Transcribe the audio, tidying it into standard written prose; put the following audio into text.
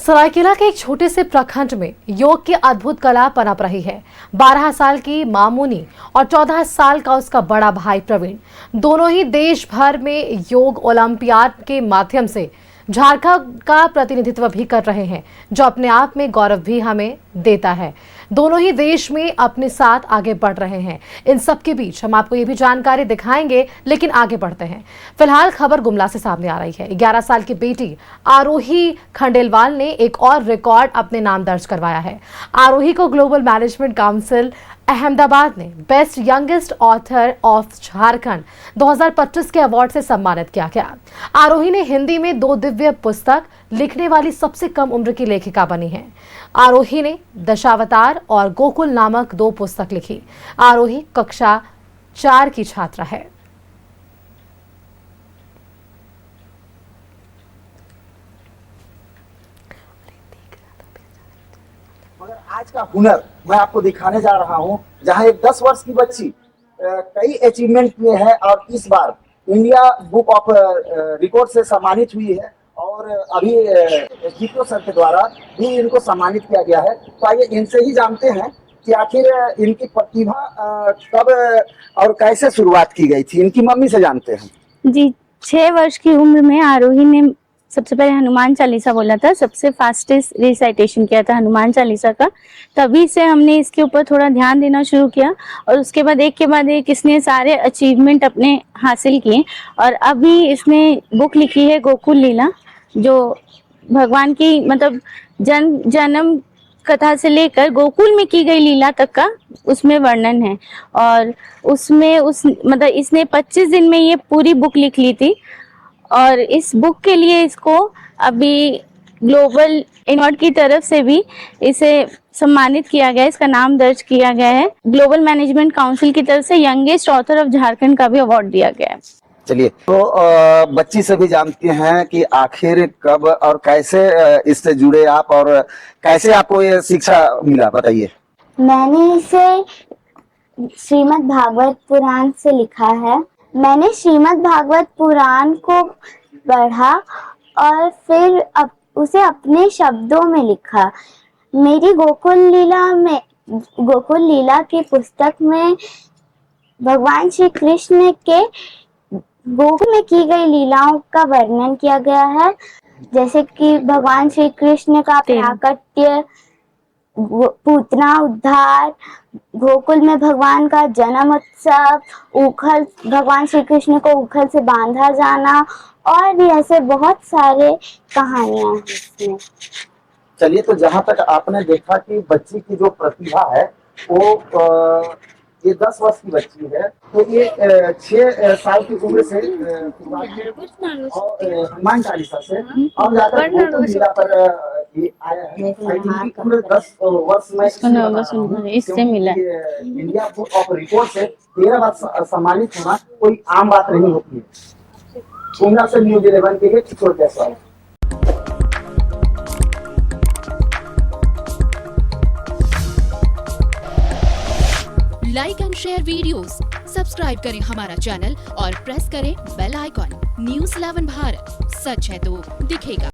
सरायकेला के एक छोटे से प्रखंड में योग की अद्भुत कला पनप रही है। 12 साल की मामूनी और 14 साल का उसका बड़ा भाई प्रवीण, दोनों ही देश भर में योग ओलंपियाड के माध्यम से झारखंड का प्रतिनिधित्व भी कर रहे हैं, जो अपने आप में गौरव भी हमें देता है। दोनों ही देश में अपने साथ आगे बढ़ रहे हैं। इन सब के बीच हम आपको ये भी जानकारी दिखाएंगे, लेकिन आगे बढ़ते हैं। फिलहाल खबर गुमला से सामने आ रही है। 11 साल की बेटी आरोही खंडेलवाल ने एक और रिकॉर्ड अपने नाम दर्ज करवाया है। आरोही को ग्लोबल मैनेजमेंट काउंसिल अहमदाबाद ने best youngest author of Jharkhand 2025 के अवार्ड से सम्मानित किया गया। आरोही ने हिंदी में 2 दिव्य पुस्तक लिखने वाली सबसे कम उम्र की लेखिका बनी है। आरोही ने दशावतार और गोकुल नामक 2 पुस्तक लिखी। आरोही कक्षा 4 की छात्रा है। मगर आज का हुनर मैं आपको दिखाने जा रहा हूं, जहां एक 10 वर्ष की बच्ची कई अचीवमेंट किए है और इस बार इंडिया बुक ऑफ रिकॉर्ड से सम्मानित हुई है और अभी जीतो सर के द्वारा भी इनको सम्मानित किया गया है। तो आइए इनसे ही जानते हैं कि आखिर इनकी प्रतिभा कब और कैसे शुरुआत की गई थी। इनकी मम्मी से जानते हैं। जी, 6 वर्ष की उम्र में आरोही ने सबसे पहले हनुमान चालीसा बोला था। सबसे फास्टेस्ट रिसाइटेशन किया था हनुमान चालीसा का। तभी से हमने इसके ऊपर थोड़ा ध्यान देना शुरू किया और उसके बाद एक के बाद एक इसने सारे अचीवमेंट अपने हासिल किए। और अभी इसने बुक लिखी है गोकुल लीला, जो भगवान की मतलब जन्म कथा से लेकर गोकुल में की गई लीला तक का उसमें वर्णन है। और उसमें मतलब इसने 25 दिन में ये पूरी बुक लिख ली थी। और इस बुक के लिए इसको अभी ग्लोबल अवार्ड की तरफ से भी इसे सम्मानित किया गया है। इसका नाम दर्ज किया गया है। ग्लोबल मैनेजमेंट काउंसिल की तरफ से यंगेस्ट ऑथर ऑफ झारखंड का भी अवार्ड दिया गया है। चलिए, तो बच्ची से भी जानते हैं कि आखिर कब और कैसे इससे जुड़े आप और कैसे आपको ये शिक्षा मिला, बताइए। मैंने इसे श्रीमद् भागवत पुराण से लिखा है। मैंने श्रीमद् भागवत पुराण को पढ़ा और फिर उसे अपने शब्दों में लिखा। मेरी गोकुल लीला की पुस्तक में भगवान श्री कृष्ण के गोकुल में की गई लीलाओं का वर्णन किया गया है, जैसे कि भगवान श्री कृष्ण का प्राकट्य, पूतना उद्धार, गोकुल में भगवान का जन्म उत्सव, उखल भगवान श्री कृष्ण को उखल से बांधा जाना और भी ऐसे बहुत सारे कहानियां हैं इसमें। चलिए, तो जहाँ तक आपने देखा कि बच्ची की जो प्रतिभा है वो ये 10 वर्ष की बच्ची है, तो ये 6 साल की उम्र से हनुमान चालीसा से और जाकर गोकुल लीला पर ये आया है। उम्र 10 वर्ष में इससे मिला इंडिया बुक ऑफ रिकॉर्ड से 13 बार सम्मानित होना कोई आम बात नहीं होती है। गुमला से न्यूज़ 11 के लिए Kishore Jaiswal. Like and share videos, subscribe करें हमारा चैनल और प्रेस करें बेल आइकॉन। न्यूज़ 11 भारत, सच है तो दिखेगा।